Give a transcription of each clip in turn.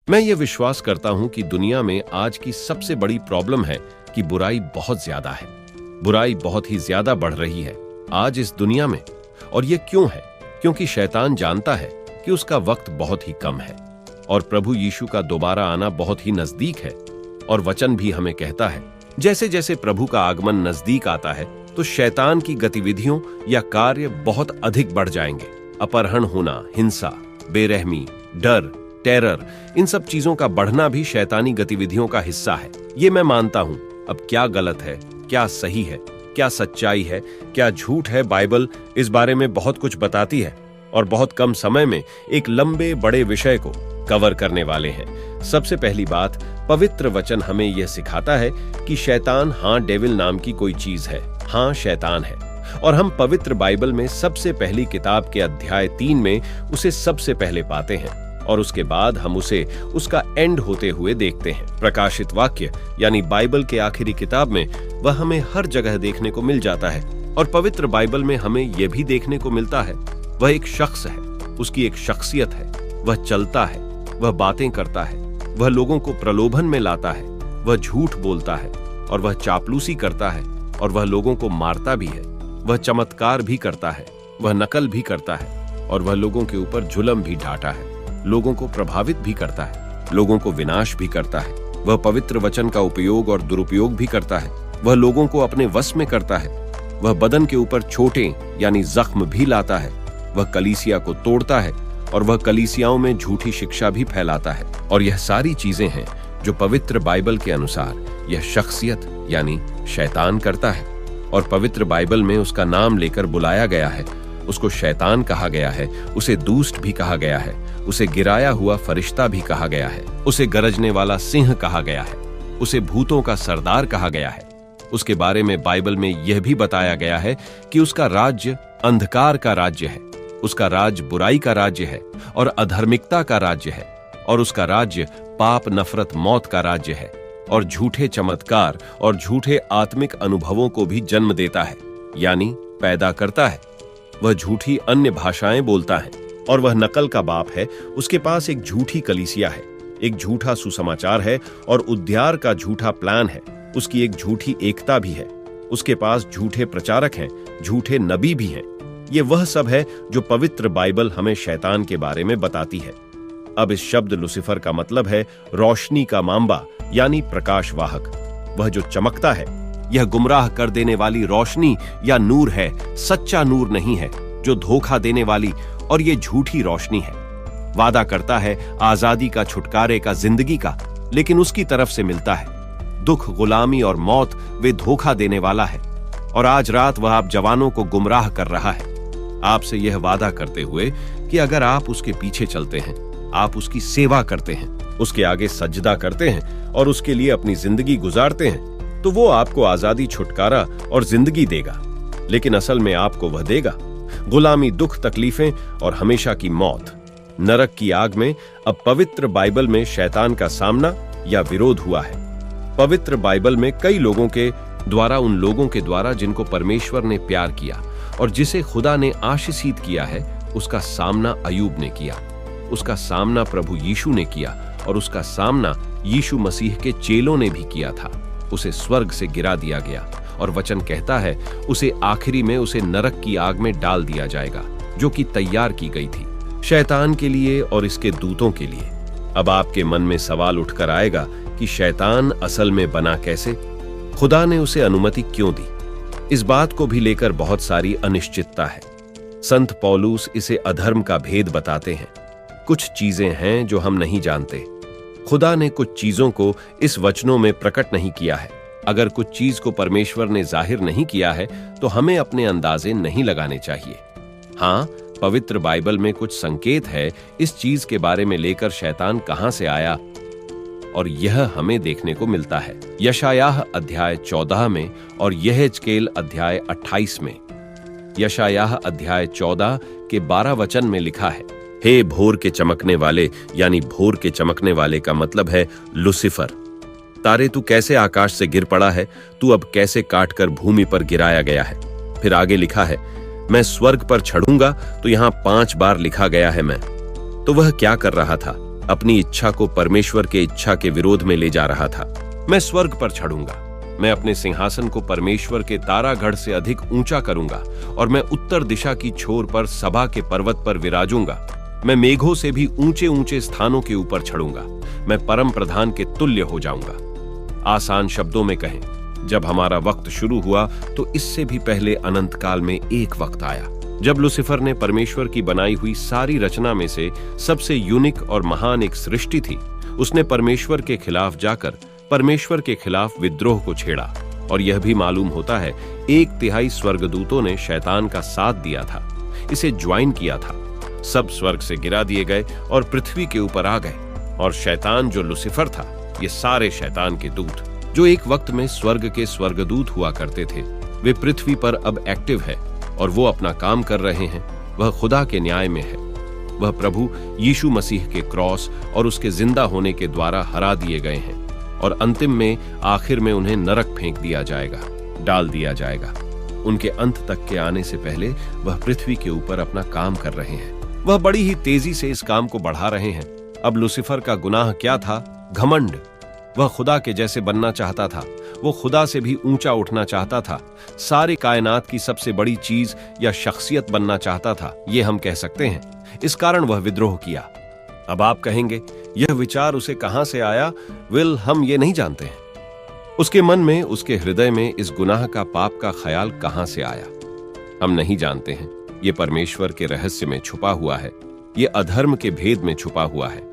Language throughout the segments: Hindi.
मैं ये विश्वास करता हूं कि दुनिया में आज की सबसे बड़ी प्रॉब्लम है कि बुराई बहुत ज्यादा है। बुराई बहुत ही ज्यादा बढ़ रही है आज इस दुनिया में। और ये क्यों है? क्योंकि शैतान जानता है कि उसका वक्त बहुत ही कम है और प्रभु यीशु का दोबारा आना बहुत ही नजदीक है। और वचन भी हमें कहता है, जैसे जैसे प्रभु का आगमन नजदीक आता है तो शैतान की गतिविधियों या कार्य बहुत अधिक बढ़ जाएंगे। अपहरण होना, हिंसा, बेरहमी, डर, टेरर, इन सब चीजों का बढ़ना भी शैतानी गतिविधियों का हिस्सा है। ये मैं मानता हूं। अब क्या गलत है, क्या सही है, क्या सच्चाई है, क्या झूठ है, बाइबल इस बारे में बहुत कुछ बताती है और बहुत कम समय में एक लंबे बड़े विषय को कवर करने वाले हैं। सबसे पहली बात, पवित्र वचन हमें यह सिखाता है कि शैतान, हाँ, डेविल नाम की कोई चीज है, हाँ, शैतान है। और हम पवित्र बाइबल में सबसे पहली किताब के अध्याय 3 में उसे सबसे पहले पाते हैं और उसके बाद हम उसे उसका एंड होते हुए देखते हैं। प्रकाशित वाक्य यानी बाइबल के आखिरी किताब में वह हमें हर जगह देखने को मिल जाता है। और पवित्र बाइबल में हमें यह भी देखने को मिलता है, वह एक शख्स है, उसकी एक शख्सियत है, वह चलता है, वह बातें करता है, वह लोगों को प्रलोभन में लाता है, वह झूठ बोलता है और वह चापलूसी करता है और वह लोगों को मारता भी है, वह चमत्कार भी करता है, वह नकल भी करता है और वह लोगों के ऊपर जुल्म भी ढाता है, लोगों को प्रभावित भी करता है, लोगों को विनाश भी करता है। वह पवित्र वचन का उपयोग और दुरुपयोग भी करता है। वह लोगों को अपने वश में करता है। वह बदन के ऊपर चोटें यानी जख्म भी लाता है। वह कलीसिया को तोड़ता है और वह कलीसियाओं में झूठी शिक्षा भी फैलाता है। और यह सारी चीजें हैं जो पवित्र बाइबल के अनुसार यह शख्सियत यानी शैतान करता है। और पवित्र बाइबल में उसका नाम लेकर बुलाया गया है। उसको शैतान कहा गया है, उसे दुष्ट भी कहा गया है, उसे गिराया हुआ फरिश्ता भी कहा गया है, उसे गरजने वाला सिंह कहा गया है, उसे भूतों का सरदार कहा गया है। उसके बारे में बाइबल में यह भी बताया गया है कि उसका राज्य अंधकार का राज्य है, उसका राज्य बुराई का राज्य है और अधर्मिकता का राज्य है, और उसका राज्य पाप, नफरत, मौत का राज्य है और झूठे चमत्कार और झूठे आत्मिक अनुभवों को भी जन्म देता है यानी पैदा करता है। वह झूठी अन्य भाषाएं बोलता है और वह नकल का बाप है। उसके पास एक झूठी कलीसिया है, एक झूठा सुसमाचार है और उद्धार का झूठा प्लान है। उसकी एक झूठी एकता भी है। उसके पास झूठे प्रचारक हैं, झूठे नबी भी हैं। ये वह सब है जो पवित्र बाइबल हमें शैतान के बारे में बताती है। अब इस शब्द लुसिफर का मतलब है रोशनी का मांबा यानी प्रकाश वाहक। वह जो चमकता है, यह गुमराह कर देने वाली रोशनी या नूर है, सच्चा नूर नहीं है, जो धोखा देने वाली और ये झूठी रोशनी है। वादा करता है आजादी का, छुटकारे का, जिंदगी का, लेकिन उसकी तरफ से मिलता है दुख, गुलामी और मौत। वे धोखा देने वाला है और आज रात वह आप जवानों को गुमराह कर रहा है, आपसे यह वादा करते हुए कि अगर आप उसके पीछे चलते हैं, आप उसकी सेवा करते हैं, उसके आगे सजदा करते हैं और उसके लिए अपनी जिंदगी गुजारते हैं, तो वो आपको आजादी, छुटकारा और जिंदगी देगा। लेकिन असल में आपको वह देगा गुलामी, दुख, तकलीफें और हमेशा की मौत, नरक की आग में। अब पवित्र बाइबल में शैतान का सामना या विरोध हुआ है। पवित्र बाइबल में कई लोगों के द्वारा, उन लोगों के द्वारा जिनको परमेश्वर ने प्यार किया और जिसे खुदा ने आशीषित किया है, उसका सामना अयूब ने किया, उसका सामना प्रभु यीशु ने किया और उसका सामना यीशु मसीह के चेलों ने भी किया था। उसे स्वर्ग से गिरा दिया गया और वचन कहता है उसे आखिरी में उसे नरक की आग में डाल दिया जाएगा, जो कि तैयार की गई थी शैतान के लिए और इसके दूतों के लिए। अब आपके मन में सवाल उठकर आएगा कि शैतान असल में बना कैसे? खुदा ने उसे अनुमति क्यों दी? इस बात को भी लेकर बहुत सारी अनिश्चितता है। संत पौलुस इसे अधर्म का भेद बताते हैं। कुछ चीजें हैं जो हम नहीं जानते। खुदा ने कुछ चीजों को इस वचनों में प्रकट नहीं किया है। अगर कुछ चीज को परमेश्वर ने जाहिर नहीं किया है तो हमें अपने अंदाजे नहीं लगाने चाहिए। हाँ, पवित्र बाइबल में कुछ संकेत है इस चीज के बारे में लेकर शैतान कहां से आया, और यह हमें देखने को मिलता है यशायाह अध्याय 14 में और यहेजकेल अध्याय 28 में। यशायाह अध्याय 14 के 12 वचन में लिखा है, हे भोर के चमकने वाले, यानी भोर के चमकने वाले का मतलब है लुसिफर, तारे तू कैसे आकाश से गिर पड़ा है, तू अब कैसे काटकर भूमि पर गिराया गया है। फिर आगे लिखा है, मैं स्वर्ग पर चढ़ूंगा, तो यहां 5 बार लिखा गया है मैं। तो वह क्या कर रहा था? अपनी इच्छा को परमेश्वर के इच्छा के विरोध में ले जा रहा था। मैं स्वर्ग पर चढ़ूंगा, मैं अपने सिंहासन को परमेश्वर के तारागढ़ से अधिक ऊंचा करूंगा और मैं उत्तर दिशा की छोर पर सभा के पर्वत पर विराजूंगा। मैं मेघों से भी ऊंचे ऊंचे स्थानों के ऊपर चढ़ूंगा, मैं परम प्रधान के तुल्य हो जाऊंगा। आसान शब्दों में कहें, जब हमारा वक्त शुरू हुआ तो इससे भी पहले अनंत काल में एक वक्त आया जब लूसीफर ने परमेश्वर की बनाई हुई सारी रचना में से सबसे यूनिक और महान एक सृष्टि थी, उसने परमेश्वर के खिलाफ जाकर परमेश्वर के खिलाफ विद्रोह को छेड़ा। और यह भी मालूम होता है 1/3 स्वर्गदूतों ने शैतान का साथ दिया था, इसे ज्वाइन किया था। सब स्वर्ग से गिरा दिए गए और पृथ्वी के ऊपर आ गए। और शैतान जो लूसीफर था, ये सारे शैतान के दूत जो एक वक्त में स्वर्ग के स्वर्गदूत हुआ करते थे, वे पृथ्वी पर अब एक्टिव है और वो अपना काम कर रहे हैं। वह खुदा के न्याय में है। वह प्रभु यीशु मसीह के क्रॉस और उसके जिंदा होने के द्वारा हरा दिए गए हैं और अंतिम में आखिर में उन्हें नरक फेंक दिया जाएगा, डाल दिया जाएगा। उनके अंत तक के आने से पहले वह पृथ्वी के ऊपर अपना काम कर रहे हैं। वह बड़ी ही तेजी से इस काम को बढ़ा रहे हैं। अब लूसीफर का गुनाह क्या था? घमंड। वह खुदा के जैसे बनना चाहता था, वो खुदा से भी ऊंचा उठना चाहता था, सारे कायनात की सबसे बड़ी चीज या शख्सियत बनना चाहता था, ये हम कह सकते हैं। इस कारण वह विद्रोह किया। अब आप कहेंगे, यह विचार उसे कहां से आया? हम ये नहीं जानते हैं। उसके मन में, उसके हृदय में इस गुनाह का, पाप का ख्याल कहां से आया, हम नहीं जानते हैं। ये परमेश्वर के रहस्य में छुपा हुआ है, ये अधर्म के भेद में छुपा हुआ है।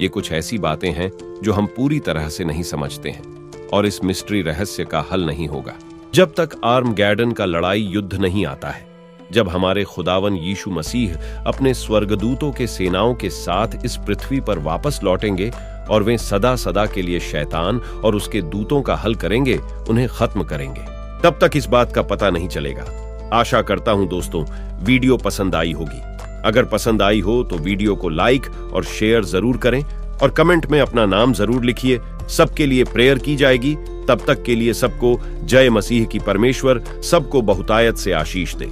ये कुछ ऐसी बातें हैं जो हम पूरी तरह से नहीं समझते हैं और इस मिस्ट्री रहस्य का हल नहीं होगा जब तक आर्मगैडन का लड़ाई युद्ध नहीं आता है, जब हमारे खुदावन यीशु मसीह अपने स्वर्गदूतों के सेनाओं के साथ इस पृथ्वी पर वापस लौटेंगे और वे सदा सदा के लिए शैतान और उसके दूतों का हल करेंगे, उन्हें खत्म करेंगे। तब तक इस बात का पता नहीं चलेगा। आशा करता हूं दोस्तों वीडियो पसंद आई होगी। अगर पसंद आई हो तो वीडियो को लाइक और शेयर जरूर करें और कमेंट में अपना नाम जरूर लिखिए। सबके लिए प्रेयर की जाएगी। तब तक के लिए सबको जय मसीह की। परमेश्वर सबको बहुतायत से आशीष दे।